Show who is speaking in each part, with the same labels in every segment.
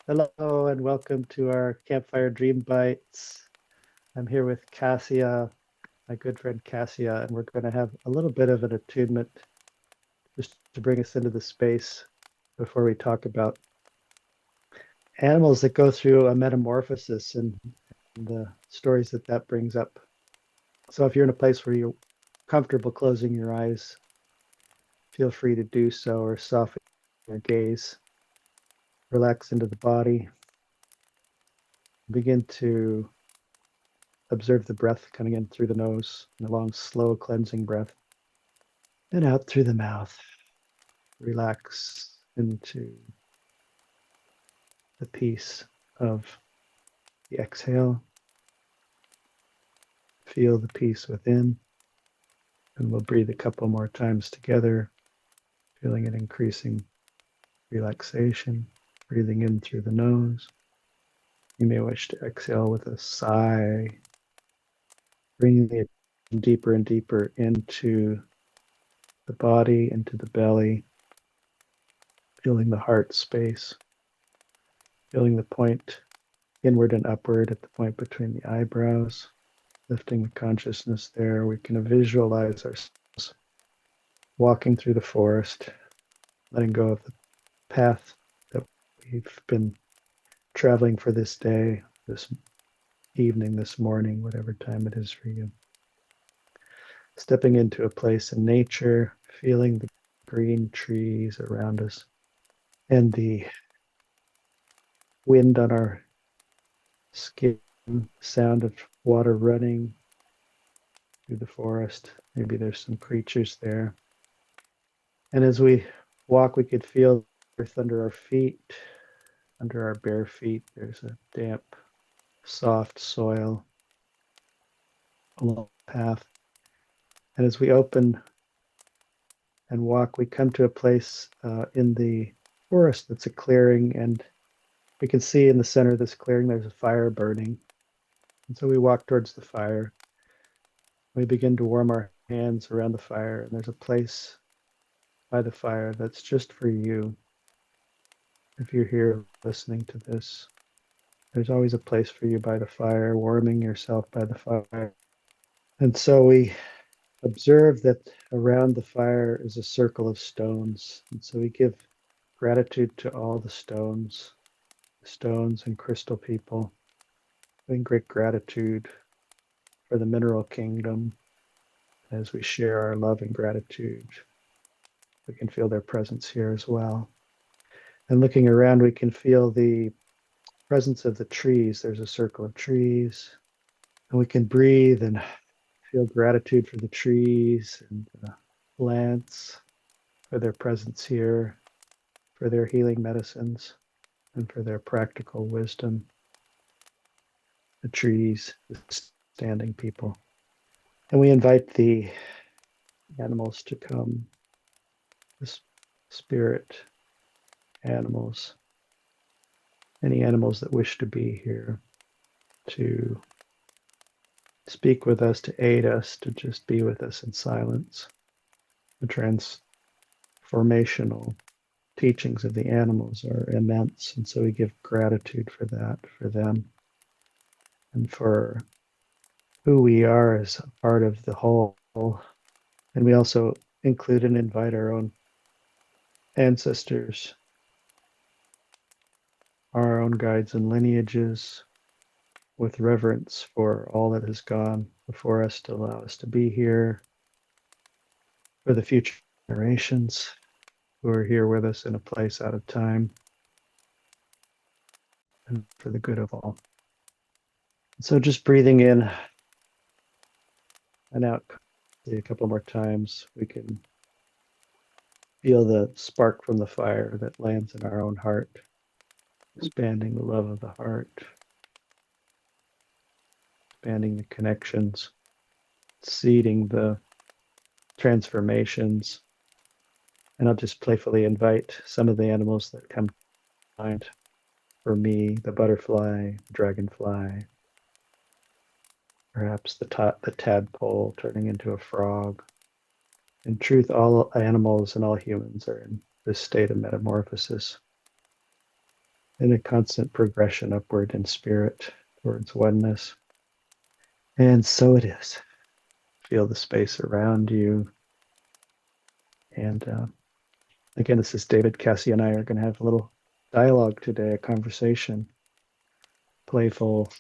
Speaker 1: Hello and welcome to our Campfire Dream Bites. I'm here with Kasia, my good friend Kasia, and we're going to have a little bit of an attunement just to bring us into the space before we talk about animals that go through a metamorphosis and the stories that that brings up. So if you're in a place where you're comfortable closing your eyes, feel free to do so or soften your gaze, relax into the body, begin to observe the breath coming in through the nose, and a long, slow, cleansing breath, and out through the mouth. Relax into the peace of the exhale. Feel the peace within, and we'll breathe a couple more times together, feeling an increasing relaxation, breathing in through the nose. You may wish to exhale with a sigh, bringing it deeper and deeper into the body, into the belly, feeling the heart space, feeling the point inward and upward at the point between the eyebrows, lifting the consciousness there. We can visualize ourselves walking through the forest, letting go of the path that we've been traveling for this day, this evening, this morning, whatever time it is for you. Stepping into a place in nature, feeling the green trees around us and the wind on our skin, sound of water running through the forest. Maybe there's some creatures there. And as we walk, we could feel earth under our feet, under our bare feet. There's a damp, soft soil along the path. And as we open and walk, we come to a place in the forest that's a clearing, and we can see in the center of this clearing there's a fire burning. And so we walk towards the fire. We begin to warm our hands around the fire, and there's a place by the fire that's just for you. If you're here listening to this, there's always a place for you by the fire, warming yourself by the fire. And so we observe that around the fire is a circle of stones. And so we give gratitude to all the stones and crystal people, in great gratitude for the mineral kingdom. As we share our love and gratitude, we can feel their presence here as well. And looking around, we can feel the presence of the trees. There's a circle of trees, and we can breathe and feel gratitude for the trees and the plants, for their presence here, for their healing medicines, and for their practical wisdom. The trees, the standing people. And we invite the animals to come, the spirit animals, any animals that wish to be here, to speak with us, to aid us, to just be with us in silence. The transformational teachings of the animals are immense, and so we give gratitude for that, for them, and for who we are as a part of the whole. And we also include and invite our own ancestors, our own guides and lineages, with reverence for all that has gone before us to allow us to be here, for the future generations who are here with us in a place out of time, and for the good of all. So just breathing in and out a couple more times, we can feel the spark from the fire that lands in our own heart, expanding the love of the heart, expanding the connections, seeding the transformations. And I'll just playfully invite some of the animals that come to mind for me: the butterfly, the dragonfly, perhaps the tadpole turning into a frog. In truth, all animals and all humans are in this state of metamorphosis. in a constant progression upward in spirit towards oneness. And so it is. Feel the space around you. And again, this is David. Kasia and I are going to have a little dialogue today, a conversation, playful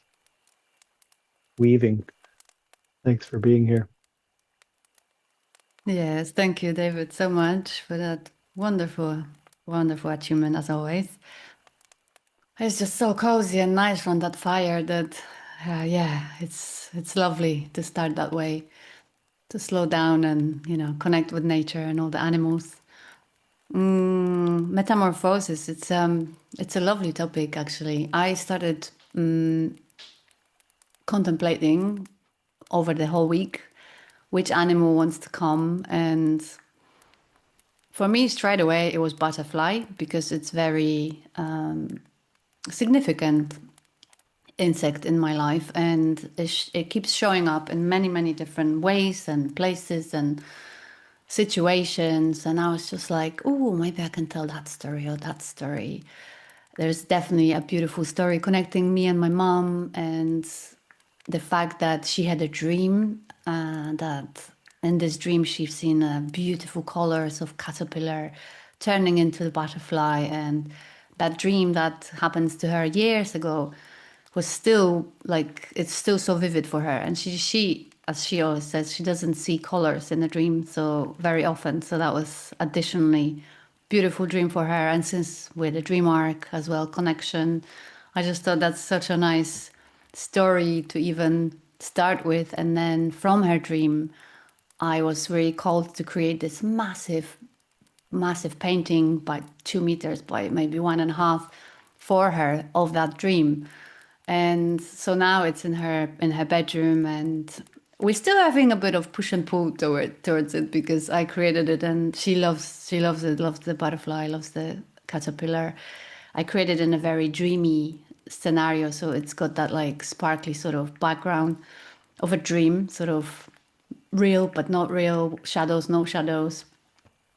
Speaker 1: weaving. Thanks for being here.
Speaker 2: Yes, thank you, David, so much for that wonderful, wonderful achievement as always. It's just so cozy and nice around that fire that, yeah, it's lovely to start that way, to slow down and, connect with nature and all the animals. Metamorphosis, it's a lovely topic actually. I started contemplating over the whole week which animal wants to come, and for me straight away it was butterfly because it's very significant insect in my life, and it keeps showing up in many many different ways and places and situations, and I was just like, oh, maybe I can tell that story or that story. There's definitely a beautiful story connecting me and my mom, and the fact that she had a dream, that in this dream she's seen beautiful colors of caterpillar turning into the butterfly, and that dream that happens to her years ago was still like, it's still so vivid for her, and she as she always says, she doesn't see colors in a dream so very often, so that was additionally beautiful dream for her. And since with the dream arc as well connection, I just thought that's such a nice story to even start with. And then from her dream, I was really called to create this massive painting by 2 meters by maybe 1.5 for her of that dream. And so now it's in her bedroom, and we're still having a bit of push and pull towards it because I created it and she loves it, loves the butterfly, loves the caterpillar. I created in a very dreamy scenario, so it's got that like sparkly sort of background of a dream, sort of real but not real, shadows, no shadows,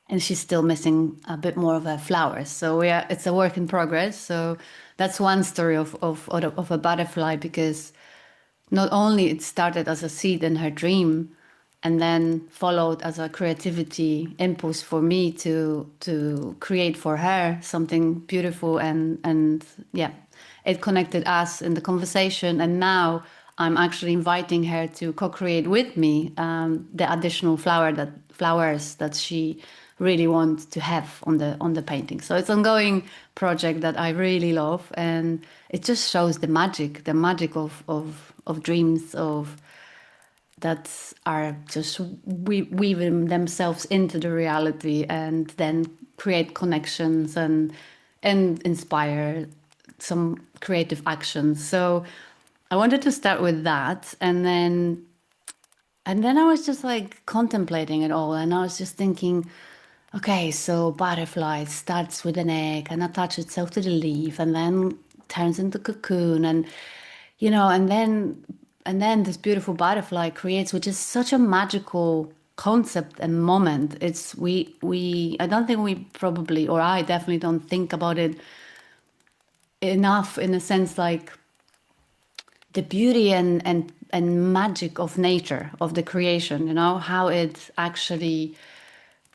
Speaker 2: and she's still missing a bit more of her flowers. So it's a work in progress. So that's one story of a butterfly, because not only it started as a seed in her dream and then followed as a creativity impulse for me to create for her something beautiful, and yeah, it connected us in the conversation, and now I'm actually inviting her to co-create with me the additional flowers that she really wants to have on the painting. So it's an ongoing project that I really love, and it just shows the magic of dreams, of that are just weaving themselves into the reality and then create connections and inspire some creative actions. So I wanted to start with that, and then I was just like contemplating it all, and I was just thinking, okay, so butterfly starts with an egg and attaches itself to the leaf and then turns into cocoon, and and then this beautiful butterfly creates, which is such a magical concept and moment. It's we I don't think we probably, or I definitely don't think about it enough, in a sense like the beauty and magic of nature, of the creation, how it actually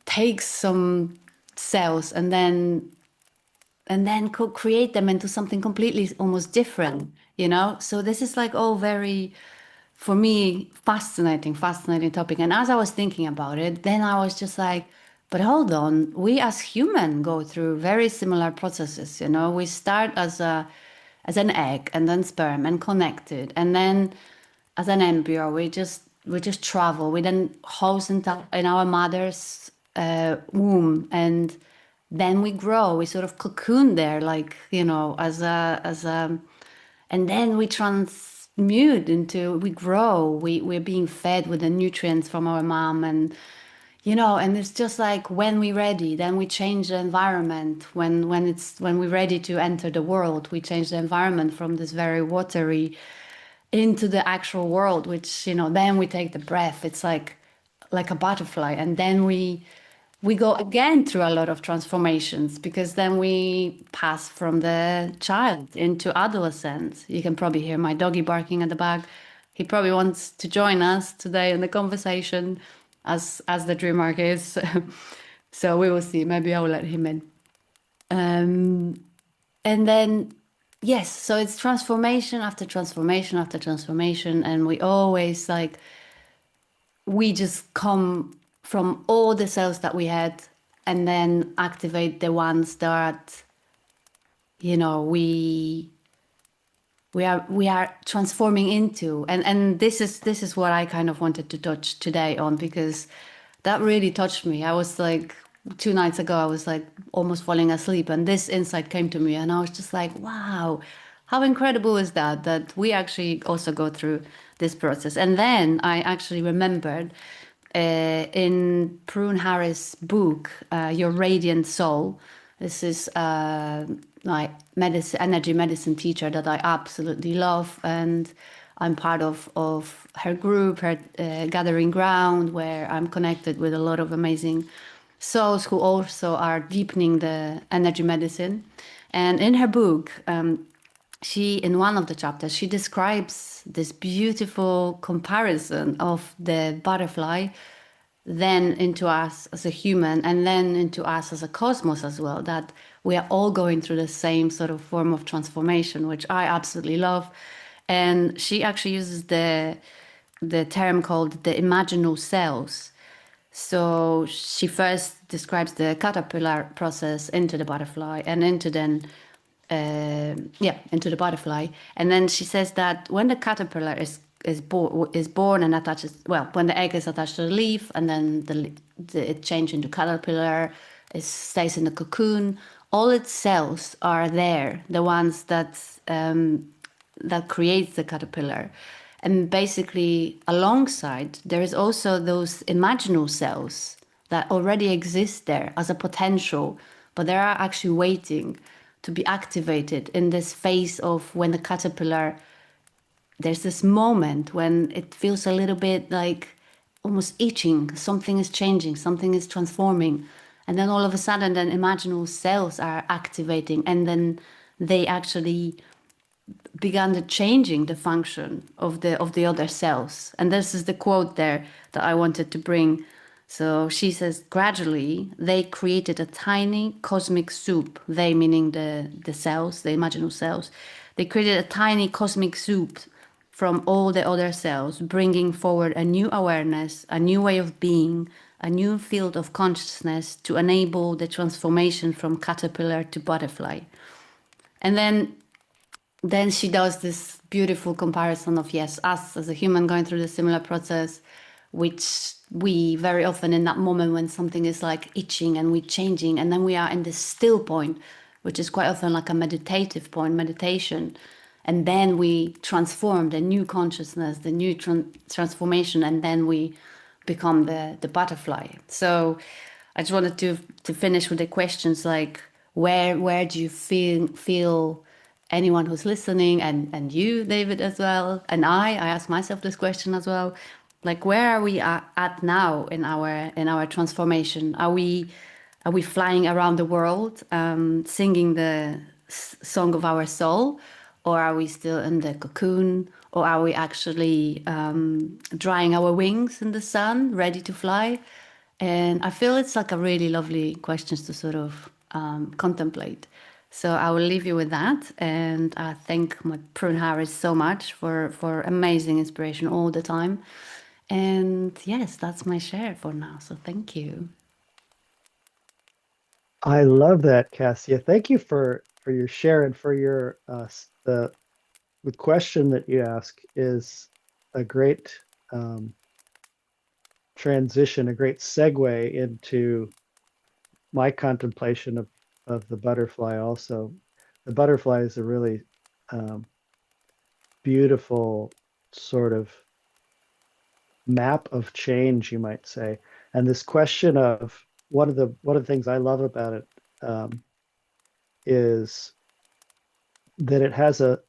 Speaker 2: takes some cells and then co-create them into something completely almost different, so this is like all very, for me, fascinating topic. And as I was thinking about it, then I was just like, but hold on, we as human go through very similar processes. We start as an egg and then sperm and connected, and then as an embryo we just travel, we then host in our mother's womb, and then we grow, we sort of cocoon there, like, as a and then we transmute into, we grow, we're being fed with the nutrients from our mom, and it's just like, when we're ready, then we change the environment. When we're ready to enter the world, we change the environment from this very watery into the actual world, which, then we take the breath. It's like a butterfly, and then we go again through a lot of transformations, because then we pass from the child into adolescence. You can probably hear my doggy barking at the back. He probably wants to join us today in the conversation, as the dream arc is. So we will see. Maybe I will let him in. And then, yes, so it's transformation after transformation after transformation, and we always like, we just come from all the cells that we had and then activate the ones that, you know, we are transforming into. And this is what I kind of wanted to touch today on, because that really touched me. I was like, 2 nights ago I was like almost falling asleep, and this insight came to me, and I was just like, wow, how incredible is that we actually also go through this process. And then I actually remembered, in Prune Harris' book, Your Radiant Soul. This is my energy medicine teacher that I absolutely love, and I'm part of her group, her gathering ground, where I'm connected with a lot of amazing souls who also are deepening the energy medicine. And in her book, she, in one of the chapters, she describes this beautiful comparison of the butterfly then into us as a human, and then into us as a cosmos as well, that we are all going through the same sort of form of transformation, which I absolutely love. And she actually uses the term called the imaginal cells. So she first describes the caterpillar process into the butterfly, and into then into the butterfly. And then she says that when the caterpillar is born and attaches, well, when the egg is attached to the leaf, and then it changes into caterpillar, it stays in the cocoon. All its cells are there, the ones that creates the caterpillar. And basically, alongside, there is also those imaginal cells that already exist there as a potential, but they are actually waiting to be activated in this phase of when the caterpillar, there's this moment when it feels a little bit like almost itching, something is changing, something is transforming. And then all of a sudden, then imaginal cells are activating, and then they actually began the changing the function of the other cells. And this is the quote there that I wanted to bring. So she says, gradually they created a tiny cosmic soup. They meaning the cells, the imaginal cells. They created a tiny cosmic soup from all the other cells, bringing forward a new awareness, a new way of being, a new field of consciousness to enable the transformation from caterpillar to butterfly. And then she does this beautiful comparison of, yes, us as a human going through the similar process, which we very often in that moment when something is like itching and we're changing, and then we are in this still point, which is quite often like a meditative point, meditation. And then we transform the new consciousness, the new transformation, and then we become the butterfly. So I just wanted to finish with the questions like, where do you feel anyone who's listening, and you, David, as well, and I ask myself this question as well, like, where are we at now in our transformation? Are we flying around the world, singing the song of our soul, or are we still in the cocoon, or are we actually drying our wings in the sun, ready to fly? And I feel it's like a really lovely questions to sort of contemplate. So I will leave you with that, and I thank my Prune Harris so much for amazing inspiration all the time. And yes, that's my share for now. So thank you.
Speaker 1: I love that, Cassia. Thank you for your share and for your the question that you ask is a great transition, a great segue into my contemplation of the butterfly. Also, the butterfly is a really um, beautiful sort of map of change, you might say. And this question of one of the things I love about it is that it has a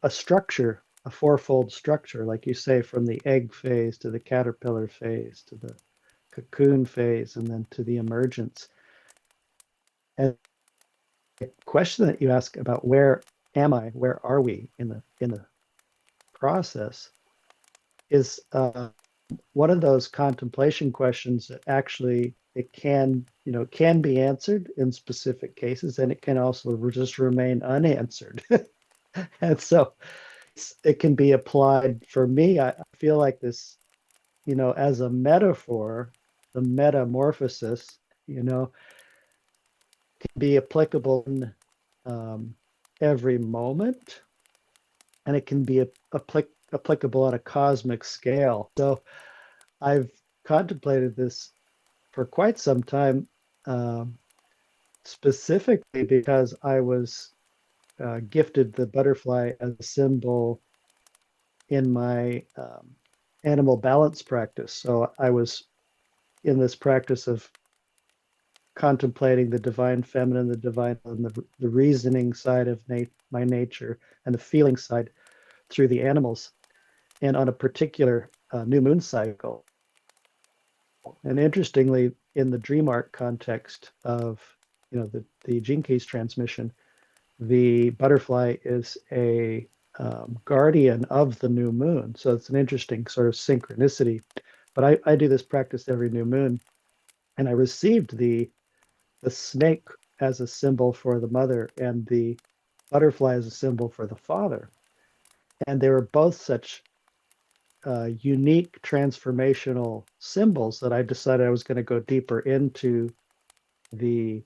Speaker 1: structure, a fourfold structure, like you say, from the egg phase to the caterpillar phase to the cocoon phase and then to the emergence. And the question that you ask about where am I, where are we in the process is one of those contemplation questions that actually it can, can be answered in specific cases, and it can also just remain unanswered. And so it can be applied for me. I feel like this, as a metaphor, the metamorphosis, can be applicable in every moment, and it can be applicable on a cosmic scale. So I've contemplated this for quite some time, um, specifically because I was gifted the butterfly as a symbol in my animal balance practice. So I was in this practice of contemplating the divine feminine, the divine, and the reasoning side of my nature, and the feeling side through the animals. And on a particular new moon cycle, and interestingly, in the dream arc context of the gene keys transmission, the butterfly is a guardian of the new moon. So it's an interesting sort of synchronicity. But I do this practice every new moon, and I received the snake as a symbol for the mother and the butterfly as a symbol for the father. And they were both such unique transformational symbols that I decided I was going to go deeper into the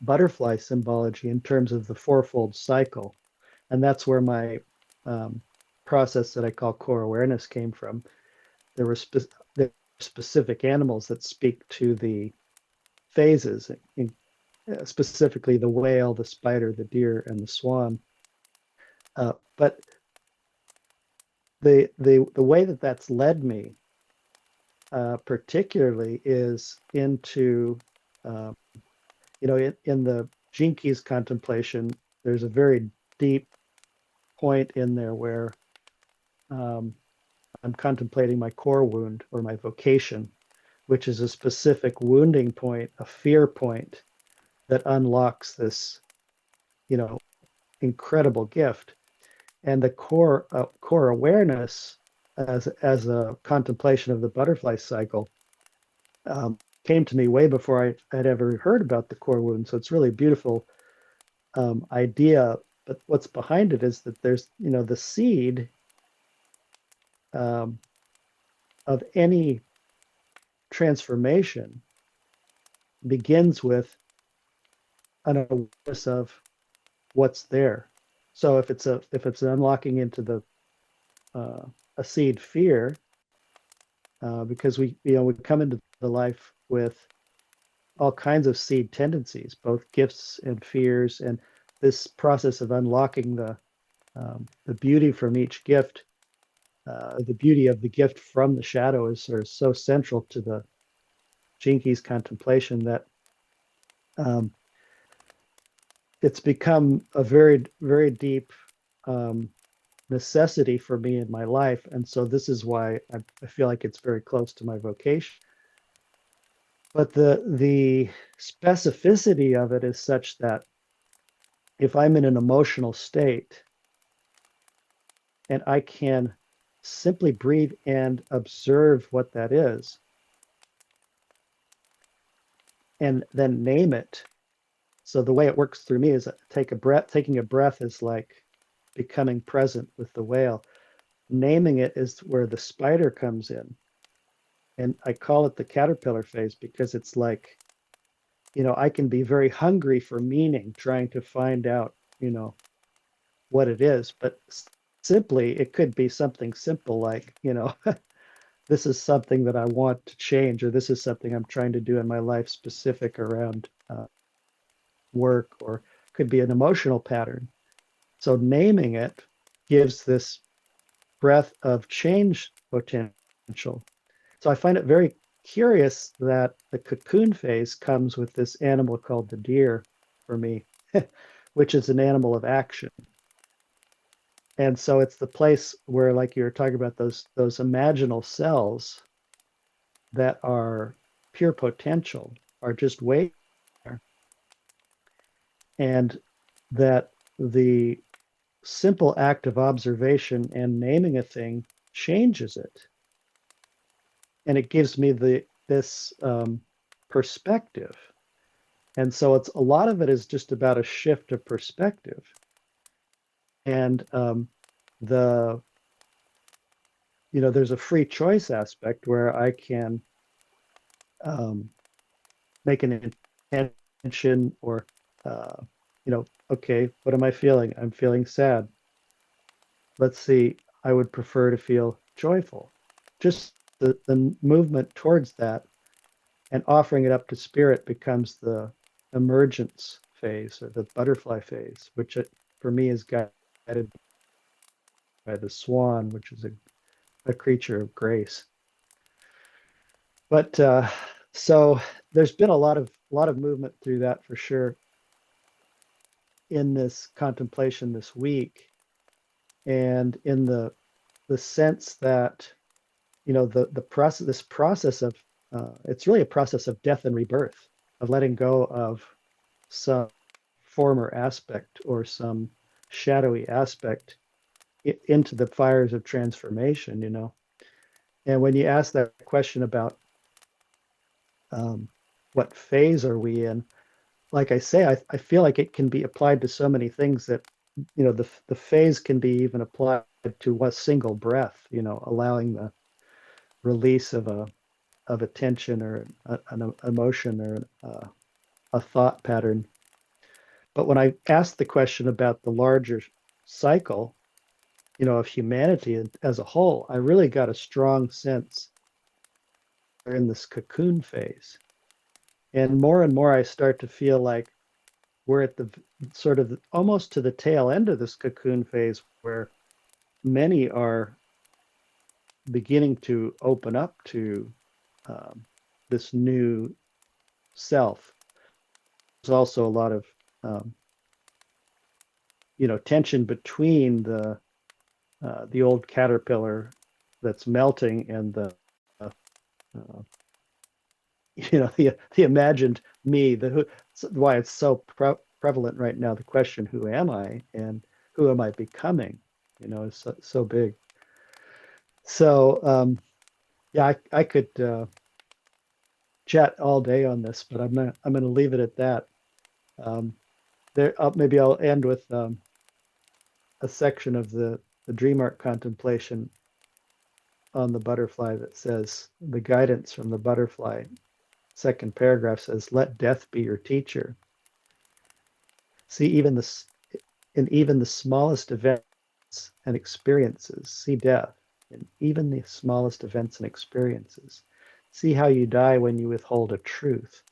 Speaker 1: butterfly symbology in terms of the fourfold cycle. And that's where my um, process that I call core awareness came from. There were specific animals that speak to the phases, specifically the whale, the spider, the deer, and the swan. But the way that that's led me, particularly, is into in the gene keys contemplation. There's a very deep point in there where um, I'm contemplating my core wound or my vocation, which is a specific wounding point, a fear point that unlocks this, incredible gift. And the core awareness as a contemplation of the butterfly cycle came to me way before I had ever heard about the core wound. So it's really a beautiful idea. But what's behind it is that there's, the seed um, of any transformation begins with an awareness of what's there. So if it's an unlocking into the a seed fear, because we come into the life with all kinds of seed tendencies, both gifts and fears, and this process of unlocking the beauty from each gift, the beauty of the gift from the shadow is sort of so central to the Gene Keys contemplation that um, it's become a very, very deep necessity for me in my life. And so this is why I feel like it's very close to my vocation. But the specificity of it is such that if I'm in an emotional state and I can simply breathe and observe what that is, and then name it. So the way it works through me is taking a breath is like becoming present with the whale. Naming it is where the spider comes in. And I call it the caterpillar phase because it's like, I can be very hungry for meaning, trying to find out, what it is. But simply, it could be something simple like, this is something that I want to change, or this is something I'm trying to do in my life specific around work, or could be an emotional pattern. So naming it gives this breadth of change potential. So I find it very curious that the cocoon phase comes with this animal called the deer for me, which is an animal of action. And so it's the place where, like you were talking about, those imaginal cells that are pure potential are just waiting there, and that the simple act of observation and naming a thing changes it, and it gives me this perspective. And so it's a lot of it is just about a shift of perspective, and the there's a free choice aspect where I can um, make an intention, or uh, okay, what am I feeling? I'm feeling sad. Let's see, I would prefer to feel joyful. Just the movement towards that and offering it up to spirit becomes the emergence phase, or the butterfly phase, which for me is guided by the swan, which is a creature of grace. But so there's been a lot of movement through that for sure in this contemplation this week, and in the sense that the process this process of it's really a process of death and rebirth, of letting go of some former aspect or some shadowy aspect into the fires of transformation. And when you ask that question about um, what phase are we in, like I say, I feel like it can be applied to so many things that the phase can be even applied to one single breath, allowing the release of a tension, or an emotion, or a thought pattern. But when I asked the question about the larger cycle, of humanity as a whole, I really got a strong sense we're in this cocoon phase. And more I start to feel like we're at the sort of almost to the tail end of this cocoon phase, where many are beginning to open up to um, this new self. There's also a lot of um, tension between the old caterpillar that's melting, and uh, uh, the imagined me, why it's so prevalent right now. The question, who am I, and who am I becoming, is so big. So yeah, I could chat all day on this, but I'm gonna leave it at that. Um, maybe I'll end with a section of the dream arc contemplation on the butterfly that says, the guidance from the butterfly, second paragraph says, "Let death be your teacher. See even the smallest events and experiences. See death in even the smallest events and experiences. See how you die when you withhold a truth.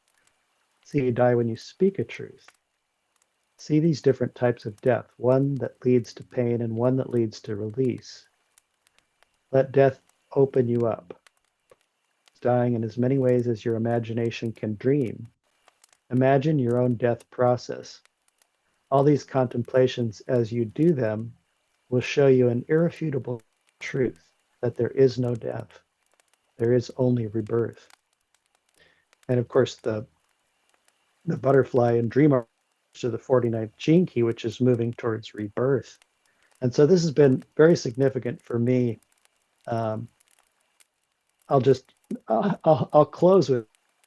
Speaker 1: See you die when you speak a truth. See these different types of death, one that leads to pain and one that leads to release. Let death open you up, dying in as many ways as your imagination can dream. Imagine your own death process. All these contemplations, as you do them, will show you an irrefutable truth, that there is no death. There is only rebirth." And of course, the butterfly and dream arc to the 49th gene key, which is moving towards rebirth. And so this has been very significant for me. Um, I'll just I'll close with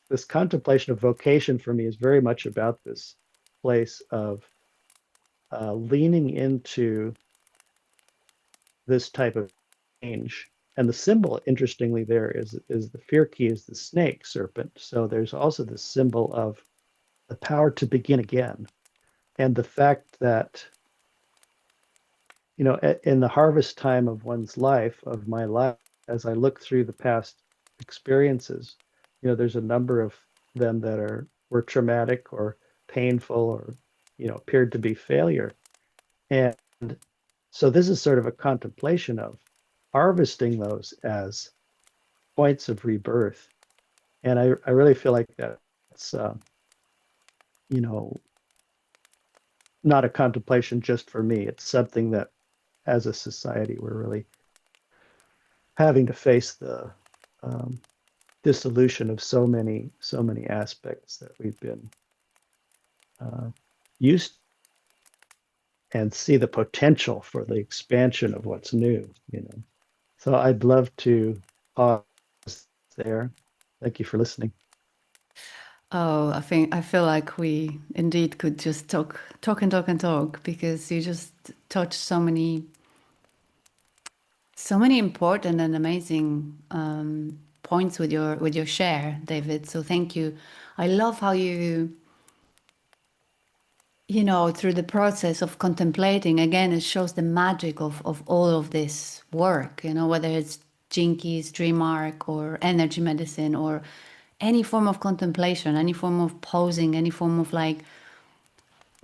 Speaker 1: this contemplation of vocation. For me, is very much about this place of leaning into this type of change. And the symbol, interestingly, there is the fear key is the snake serpent. So there's also this symbol of the power to begin again, and the fact that in the harvest time of one's life, of my life, as I look through the past experiences, there's a number of them that were traumatic or painful, or appeared to be failure. And so this is sort of a contemplation of harvesting those as points of rebirth. And I really feel like that's you know not a contemplation just for me. It's something that, as a society, we're really having to face the um, dissolution of so many aspects that we've been used and see the potential for the expansion of what's new, you know. So I'd love to pause there. Thank you for listening.
Speaker 2: Oh, I feel like we indeed could just talk because you just touched so many important and amazing points with your share, David. So thank you. I love how you know, through the process of contemplating, again, it shows the magic of all of this work, you know, whether it's Jinkies, dream arc, or energy medicine, or any form of contemplation, any form of posing, any form of like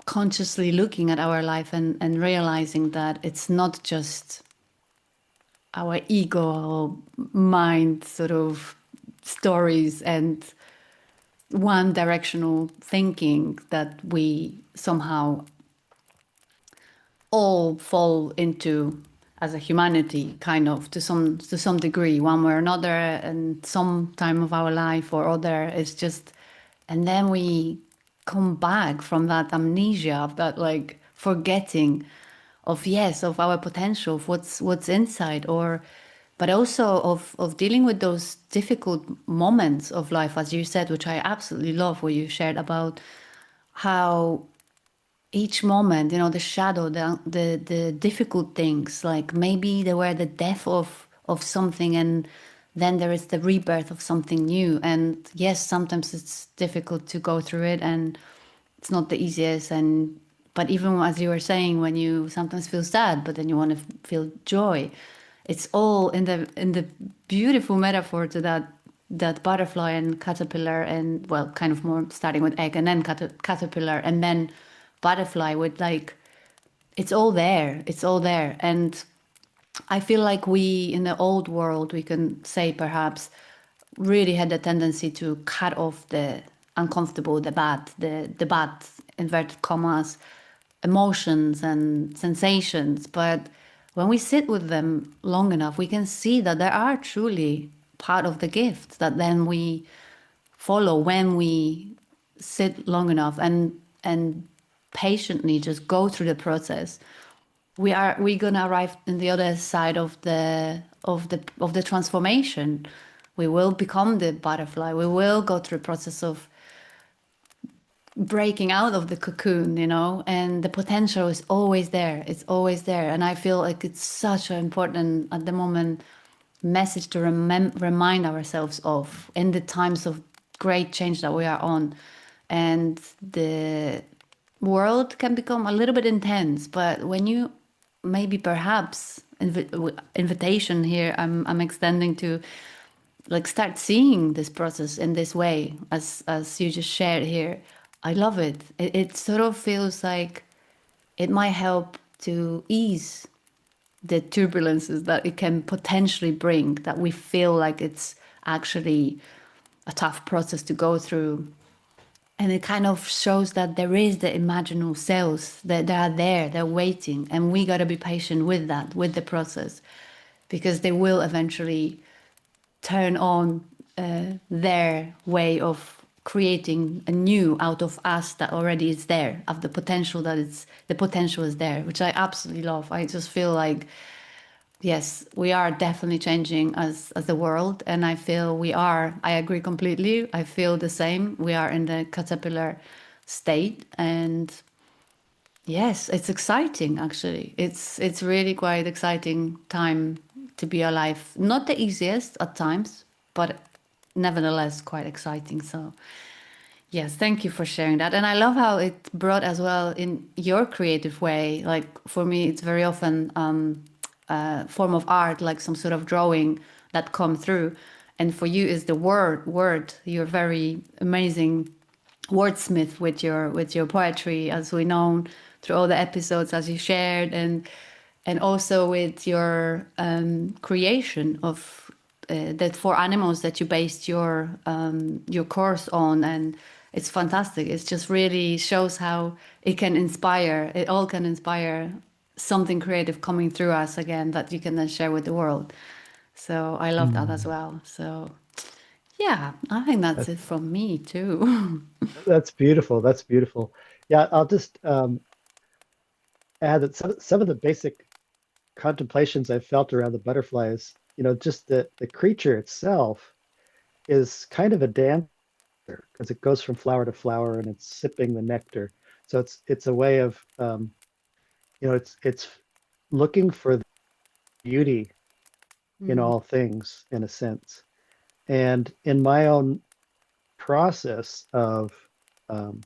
Speaker 2: consciously looking at our life and realizing that it's not just our ego mind sort of stories and one directional thinking that we somehow all fall into as a humanity, kind of to some degree, one way or another, and some time of our life or other. It's just, and then we come back from that amnesia, of that like forgetting of, yes, of our potential, of what's inside, or but also of dealing with those difficult moments of life, as you said, which I absolutely love what you shared about how each moment, you know, the shadow, the difficult things, like maybe they were the death of something, and then there is the rebirth of something new. And yes, sometimes it's difficult to go through it, and it's not the easiest. And but even as you were saying, when you sometimes feel sad, but then you want to feel joy, it's all in the beautiful metaphor to that butterfly and caterpillar, and well, kind of more starting with egg and then caterpillar and then butterfly, with like it's all there. And I feel like we in the old world, we can say perhaps, really had the tendency to cut off the uncomfortable, the bad inverted commas emotions and sensations. But when we sit with them long enough, we can see that they are truly part of the gift that then we follow when we sit long enough and patiently just go through the process. We're gonna arrive in the other side of the transformation. We will become the butterfly. We will go through a process of breaking out of the cocoon, you know, and the potential is always there. It's always there. And I feel like it's such an important, at the moment, message to remind ourselves of in the times of great change that we are on. And the world can become a little bit intense, but when you maybe perhaps invitation here I'm extending to like start seeing this process in this way, as you just shared here. I love it. It sort of feels like it might help to ease the turbulences that it can potentially bring, that we feel like it's actually a tough process to go through. And it kind of shows that there is the imaginal cells that they are there, they're waiting, and we got to be patient with that, with the process, because they will eventually turn on their way of creating a new out of us that already is there, of the potential that it's the potential is there, which I absolutely love. I just feel like, yes, we are definitely changing as the world, and I feel we are. I agree completely. I feel the same. We are in the caterpillar state, and yes, it's exciting. Actually, it's really quite exciting time to be alive. Not the easiest at times, but nevertheless quite exciting. So yes, thank you for sharing that. And I love how it brought as well in your creative way. Like for me, it's very often a form of art, like some sort of drawing that come through. And for you is the word. You're very amazing wordsmith with your poetry, as we know through all the episodes as you shared, and also with your creation of the four animals that you based your course on. And it's fantastic. It just really shows how it can inspire. It all can inspire something creative coming through us again that you can then share with the world. So I love that as
Speaker 1: Mm.
Speaker 2: well. So Yeah, I think that's
Speaker 1: That,
Speaker 2: it from me too.
Speaker 1: that's beautiful. That's beautiful. Yeah, I'll just add that some of the basic contemplations I felt around the butterfly is, just the creature itself is kind of a dancer because it goes from flower to flower and it's sipping the nectar. So it's a way of it's looking for the beauty in
Speaker 2: Mm,
Speaker 1: all things in a sense. And in my own process of um,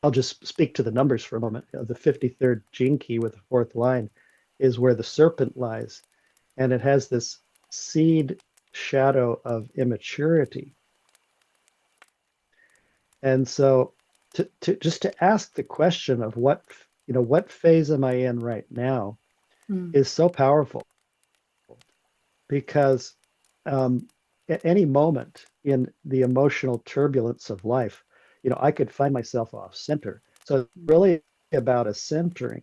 Speaker 1: I'll just speak to the numbers for a moment. The 53rd gene key with the fourth line is where the serpent lies, and it has this seed shadow of immaturity. And so to just to ask the question of what phase am I in right now
Speaker 2: mm,
Speaker 1: is so powerful because um, at any moment in the emotional turbulence of life, I could find myself off center. So it's
Speaker 2: mm,
Speaker 1: really about a centering.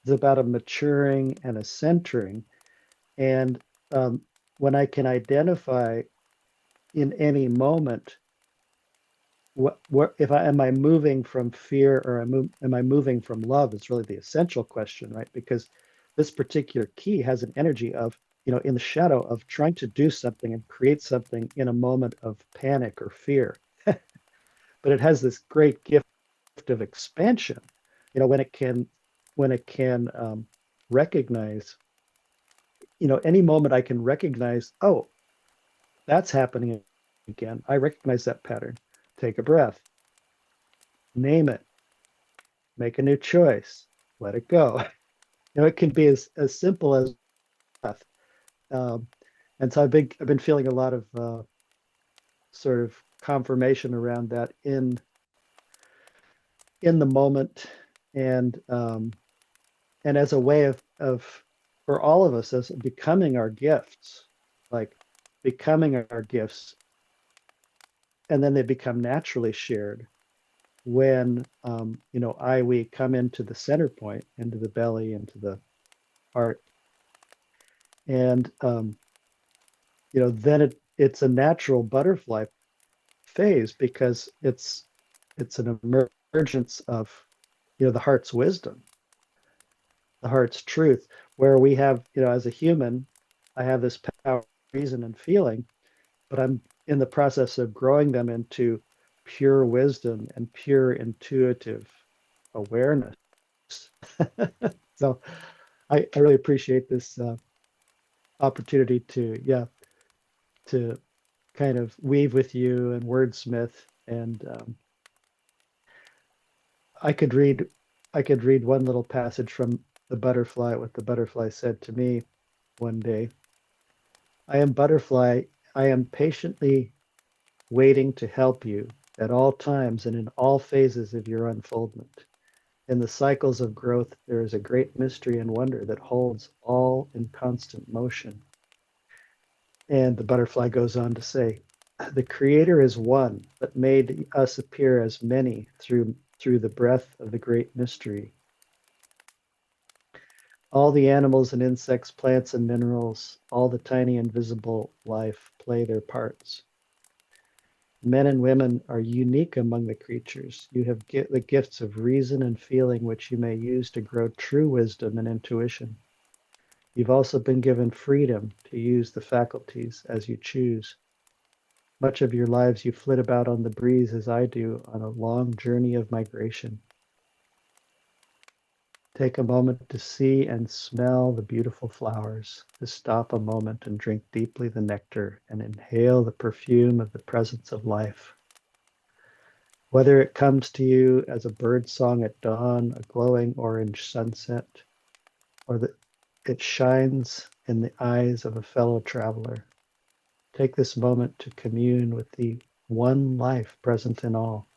Speaker 1: It's about a maturing and a centering. And um, when I can identify in any moment, what if I am I moving from fear or am I moving from love is really the essential question, right? Because this particular key has an energy of, in the shadow of trying to do something and create something in a moment of panic or fear. But it has this great gift of expansion, when it can recognize, any moment I can recognize, oh, that's happening again. I recognize that pattern. Take a breath, name it, make a new choice, let it go. It can be as simple as breath. Um, and so I've been feeling a lot of sort of confirmation around that in the moment, and and as a way of for all of us as becoming our gifts, like becoming our gifts, and then they become naturally shared when we come into the center point, into the belly, into the heart, and then it's a natural butterfly phase because it's an emergence of the heart's wisdom, the heart's truth, where we have, as a human, I have this power, reason, and feeling, but I'm in the process of growing them into pure wisdom and pure intuitive awareness. So I really appreciate this opportunity to, yeah, to kind of weave with you and wordsmith. And I could read, I could read one little passage from the butterfly, what the butterfly said to me one day. I am butterfly. I am patiently waiting to help you at all times and in all phases of your unfoldment. In the cycles of growth, there is a great mystery and wonder that holds all in constant motion. And the butterfly goes on to say, the Creator is one, but made us appear as many through the breath of the great mystery. All the animals and insects, plants and minerals, all the tiny invisible life play their parts. Men and women are unique among the creatures. You have the gifts of reason and feeling, which you may use to grow true wisdom and intuition. You've also been given freedom to use the faculties as you choose. Much of your lives you flit about on the breeze as I do on a long journey of migration. Take a moment to see and smell the beautiful flowers, to stop a moment and drink deeply the nectar and inhale the perfume of the presence of life. Whether it comes to you as a bird song at dawn, a glowing orange sunset, or that it shines in the eyes of a fellow traveler, take this moment to commune with the one life present in all.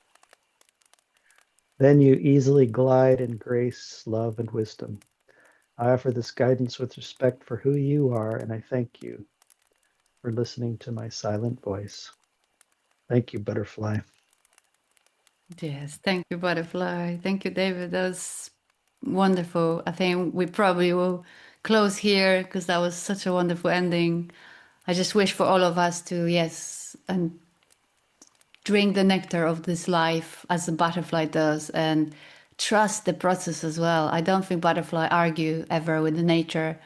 Speaker 1: Then you easily glide in grace, love, and wisdom. I offer this guidance with respect for who you are, and I thank you for listening to my silent voice. Thank you, Butterfly.
Speaker 2: yes, thank you, Butterfly. Thank you, David. That was wonderful. I think we probably will close here because that was such a wonderful ending. I just wish for all of us to, yes, and drink the nectar of this life as the butterfly does, and trust the process as well. I don't think butterfly argue ever with the nature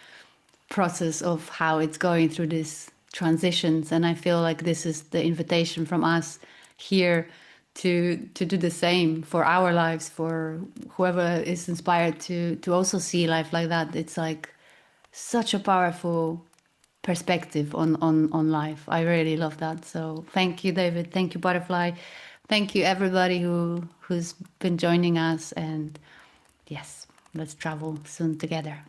Speaker 2: process of how it's going through these transitions, and I feel like this is the invitation from us here to do the same for our lives, for whoever is inspired to also see life like that. It's like such a powerful perspective on life. I really love that. So thank you, David. Thank you, Butterfly. Thank you, everybody who's been joining us. And yes, let's travel soon together.